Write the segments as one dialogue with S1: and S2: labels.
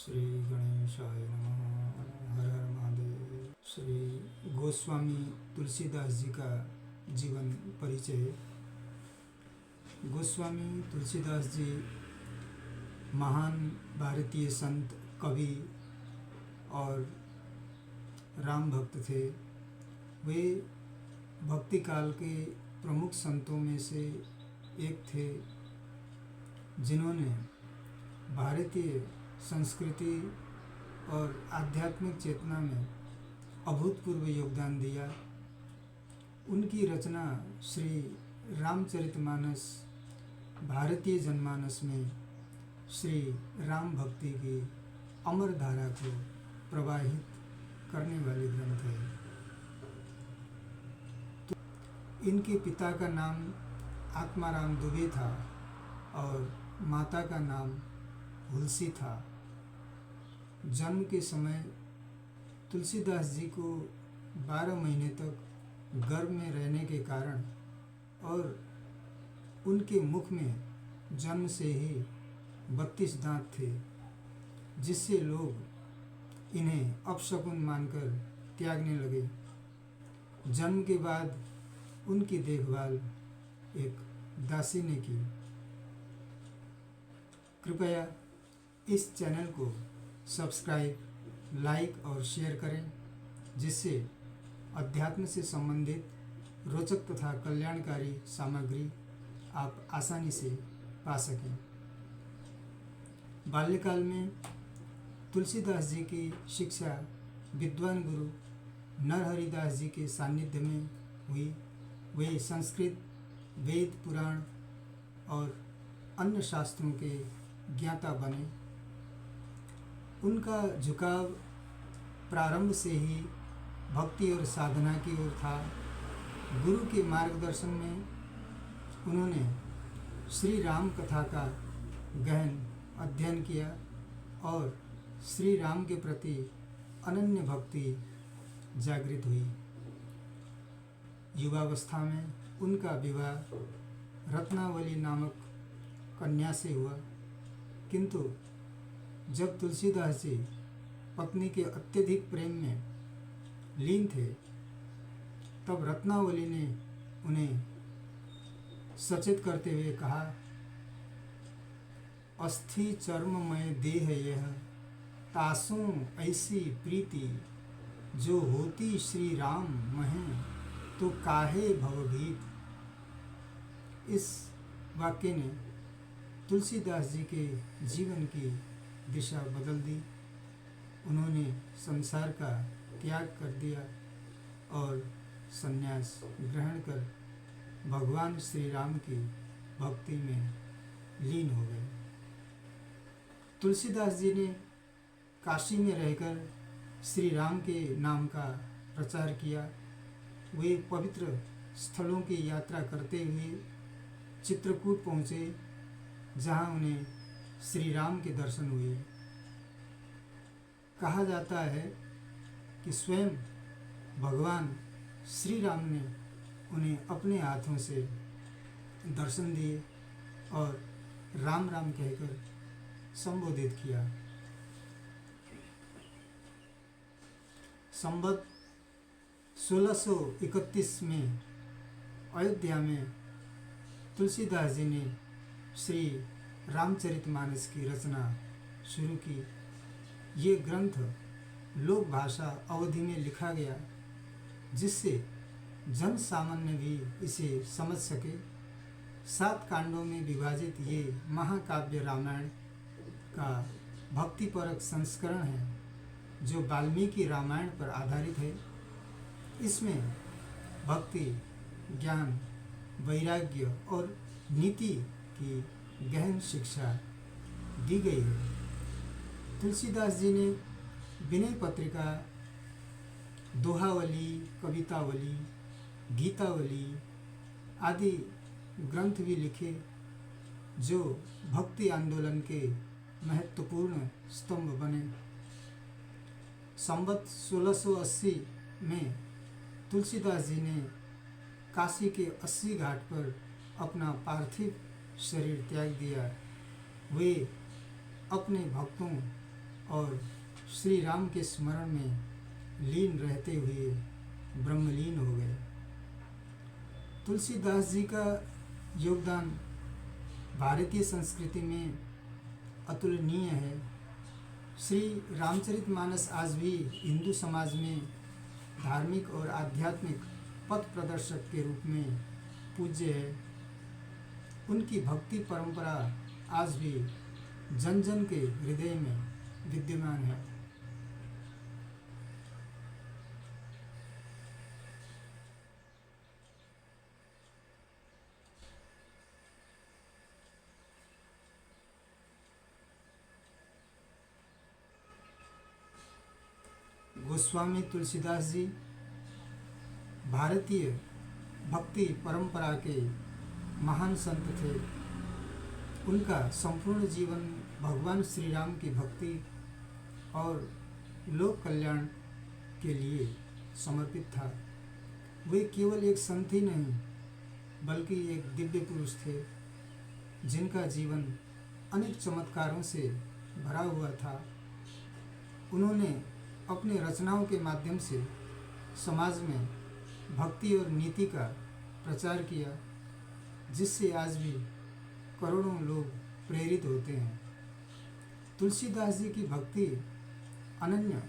S1: श्री गणेशाय नमः। हर हर महादेव। श्री गोस्वामी तुलसीदास जी का जीवन परिचय। गोस्वामी तुलसीदास जी महान भारतीय संत, कवि और राम भक्त थे। वे भक्ति काल के प्रमुख संतों में से एक थे, जिन्होंने भारतीय संस्कृति और आध्यात्मिक चेतना में अभूतपूर्व योगदान दिया। उनकी रचना श्री रामचरितमानस भारतीय जनमानस में श्री राम भक्ति की अमर धारा को प्रवाहित करने वाली ग्रंथ है। तो इनके पिता का नाम आत्माराम दुबे था और माता का नाम हुलसी था। जन्म के समय तुलसीदास जी को 12 महीने तक गर्भ में रहने के कारण और उनके मुख में जन्म से ही 32 दांत थे, जिससे लोग इन्हें अपशकुन मानकर त्यागने लगे। जन्म के बाद उनकी देखभाल एक दासी ने की। कृपया इस चैनल को सब्सक्राइब, लाइक और शेयर करें, जिससे अध्यात्म से संबंधित रोचक तथा कल्याणकारी सामग्री आप आसानी से पा सकें। बाल्यकाल में तुलसीदास जी की शिक्षा विद्वान गुरु नरहरिदास जी के सानिध्य में हुई। वे संस्कृत, वेद, पुराण और अन्य शास्त्रों के ज्ञाता बने। उनका झुकाव प्रारंभ से ही भक्ति और साधना की ओर था। गुरु के मार्गदर्शन में उन्होंने श्री राम कथा का गहन अध्ययन किया और श्री राम के प्रति अनन्य भक्ति जागृत हुई। युवावस्था में उनका विवाह रत्नावली नामक कन्या से हुआ, किंतु जब तुलसीदास जी पत्नी के अत्यधिक प्रेम में लीन थे, तब रत्नावली ने उन्हें सचेत करते हुए कहा, अस्थि चर्ममय देह यह, तासों ऐसी प्रीति, जो होती श्री राम महे, तो काहे भवभीत। इस वाक्य ने तुलसीदास जी के जीवन की दिशा बदल दी। उन्होंने संसार का त्याग कर दिया और संन्यास ग्रहण कर भगवान श्री राम की भक्ति में लीन हो गए। तुलसीदास जी ने काशी में रहकर श्री राम के नाम का प्रचार किया। वे पवित्र स्थलों की यात्रा करते हुए चित्रकूट पहुँचे, जहाँ उन्हें श्री राम के दर्शन हुए। कहा जाता है कि स्वयं भगवान श्री राम ने उन्हें अपने हाथों से दर्शन दिए और राम राम कहकर संबोधित किया। संवत 1631 में अयोध्या में तुलसीदास जी ने श्री रामचरितमानस की रचना शुरू की। ये ग्रंथ लोक भाषा अवधि में लिखा गया, जिससे जन सामान्य भी इसे समझ सके। 7 कांडों में विभाजित ये महाकाव्य रामायण का भक्तिपरक संस्करण है, जो वाल्मीकि रामायण पर आधारित है। इसमें भक्ति, ज्ञान, वैराग्य और नीति की गहन शिक्षा दी गई है। तुलसीदास जी ने विनय पत्रिका, दोहावली, कवितावली, गीतावली आदि ग्रंथ भी लिखे, जो भक्ति आंदोलन के महत्वपूर्ण स्तंभ बने। संवत 1680 में तुलसीदास जी ने काशी के 80 घाट पर अपना पार्थिव शरीर त्याग दिया। वे अपने भक्तों और श्री राम के स्मरण में लीन रहते हुए ब्रह्मलीन हो गए। तुलसीदास जी का योगदान भारतीय संस्कृति में अतुलनीय है। श्री रामचरितमानस आज भी हिंदू समाज में धार्मिक और आध्यात्मिक पथ प्रदर्शक के रूप में पूज्य है। उनकी भक्ति परंपरा आज भी जन जन के हृदय में विद्यमान है। गोस्वामी तुलसीदास जी भारतीय भक्ति परंपरा के महान संत थे। उनका संपूर्ण जीवन भगवान श्री राम की भक्ति और लोक कल्याण के लिए समर्पित था। वे केवल एक संत ही नहीं बल्कि एक दिव्य पुरुष थे, जिनका जीवन अनेक चमत्कारों से भरा हुआ था। उन्होंने अपने रचनाओं के माध्यम से समाज में भक्ति और नीति का प्रचार किया, जिससे आज भी करोड़ों लोग प्रेरित होते हैं। तुलसीदास जी की भक्ति अनन्य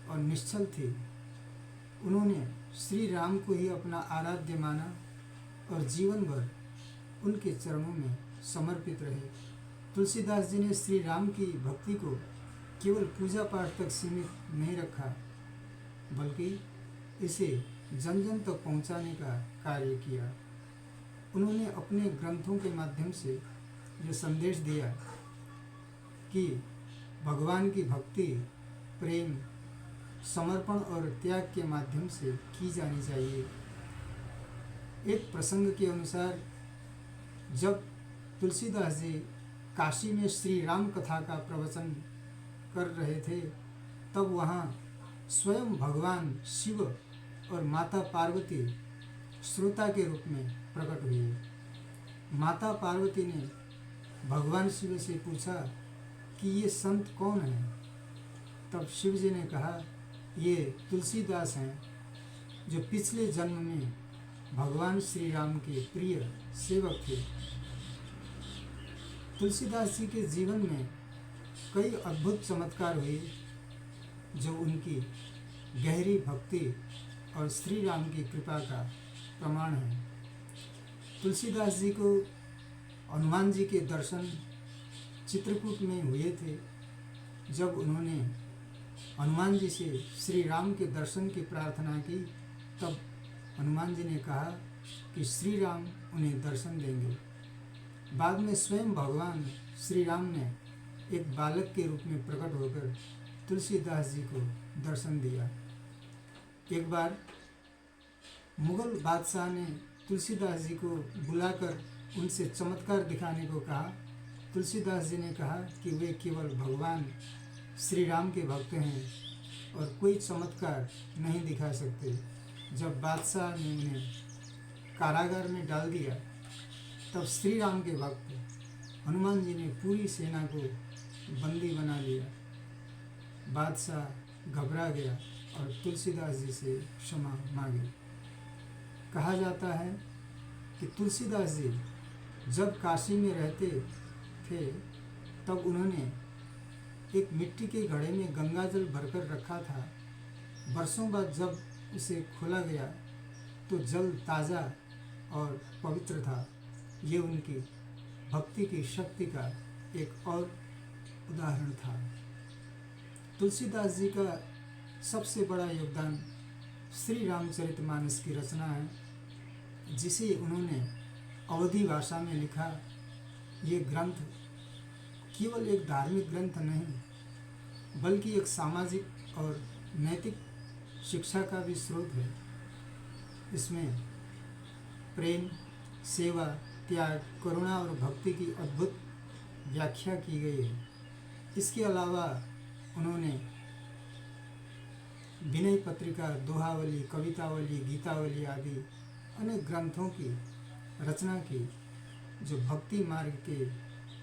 S1: और निश्चल थी। उन्होंने श्री राम को ही अपना आराध्य माना और जीवन भर उनके चरणों में समर्पित रहे। तुलसीदास जी ने श्री राम की भक्ति को केवल पूजा पाठ तक सीमित नहीं रखा, बल्कि इसे जन जन तक पहुंचाने का कार्य किया। उन्होंने अपने ग्रंथों के माध्यम से यह संदेश दिया कि भगवान की भक्ति प्रेम, समर्पण और त्याग के माध्यम से की जानी चाहिए। एक प्रसंग के अनुसार जब तुलसीदास जी काशी में श्री राम कथा का प्रवचन कर रहे थे, तब वहाँ स्वयं भगवान शिव और माता पार्वती श्रोता के रूप में प्रकट हुए। माता पार्वती ने भगवान शिव से पूछा कि ये संत कौन हैं? तब शिव जी ने कहा, ये तुलसीदास हैं, जो पिछले जन्म में भगवान श्री राम के प्रिय सेवक थे। तुलसीदास जी के जीवन में कई अद्भुत चमत्कार हुए, जो उनकी गहरी भक्ति और श्री राम की कृपा का प्रमाण है। तुलसीदास जी को हनुमान जी के दर्शन चित्रकूट में हुए थे। जब उन्होंने हनुमान जी से श्री राम के दर्शन की प्रार्थना की, तब हनुमान जी ने कहा कि श्री राम उन्हें दर्शन देंगे। बाद में स्वयं भगवान श्री राम ने एक बालक के रूप में प्रकट होकर तुलसीदास जी को दर्शन दिया। एक बार मुगल बादशाह ने तुलसीदास जी को बुलाकर उनसे चमत्कार दिखाने को कहा। तुलसीदास जी ने कहा कि वे केवल भगवान श्री राम के भक्त हैं और कोई चमत्कार नहीं दिखा सकते। जब बादशाह ने उन्हें कारागार में डाल दिया, तब श्री राम के भक्त हनुमान जी ने पूरी सेना को बंदी बना लिया। बादशाह घबरा गया और तुलसीदास जी से क्षमा मांगी। कहा जाता है कि तुलसीदास जी जब काशी में रहते थे, तब उन्होंने एक मिट्टी के घड़े में गंगाजल भरकर रखा था। वर्षों बाद जब उसे खोला गया तो जल ताज़ा और पवित्र था। ये उनकी भक्ति की शक्ति का एक और उदाहरण था। तुलसीदास जी का सबसे बड़ा योगदान श्री रामचरितमानस की रचना है, जिसे उन्होंने अवधी भाषा में लिखा। ये ग्रंथ केवल एक धार्मिक ग्रंथ नहीं, बल्कि एक सामाजिक और नैतिक शिक्षा का भी स्रोत है। इसमें प्रेम, सेवा, त्याग, करुणा और भक्ति की अद्भुत व्याख्या की गई है। इसके अलावा उन्होंने विनय पत्रिका, दोहावली, कवितावली, गीतावली आदि अनेक ग्रंथों की रचना की, जो भक्ति मार्ग के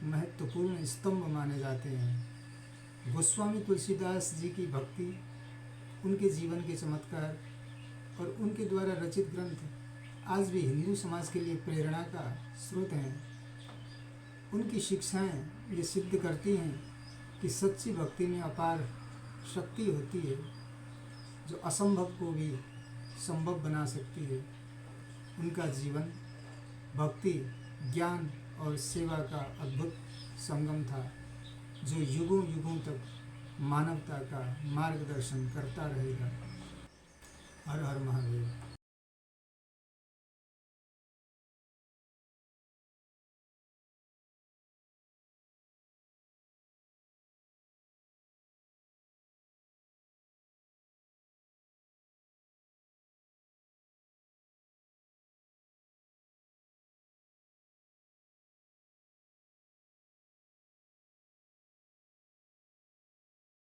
S1: महत्वपूर्ण स्तंभ माने जाते हैं। गोस्वामी तुलसीदास जी की भक्ति, उनके जीवन के चमत्कार और उनके द्वारा रचित ग्रंथ आज भी हिंदू समाज के लिए प्रेरणा का स्रोत हैं। उनकी शिक्षाएं ये सिद्ध करती हैं कि सच्ची भक्ति में अपार शक्ति होती है जो असंभव को भी संभव बना सकती है। उनका जीवन भक्ति, ज्ञान और सेवा का अद्भुत संगम था जो युगों युगों तक मानवता का मार्गदर्शन करता रहेगा। हर हर महादेव।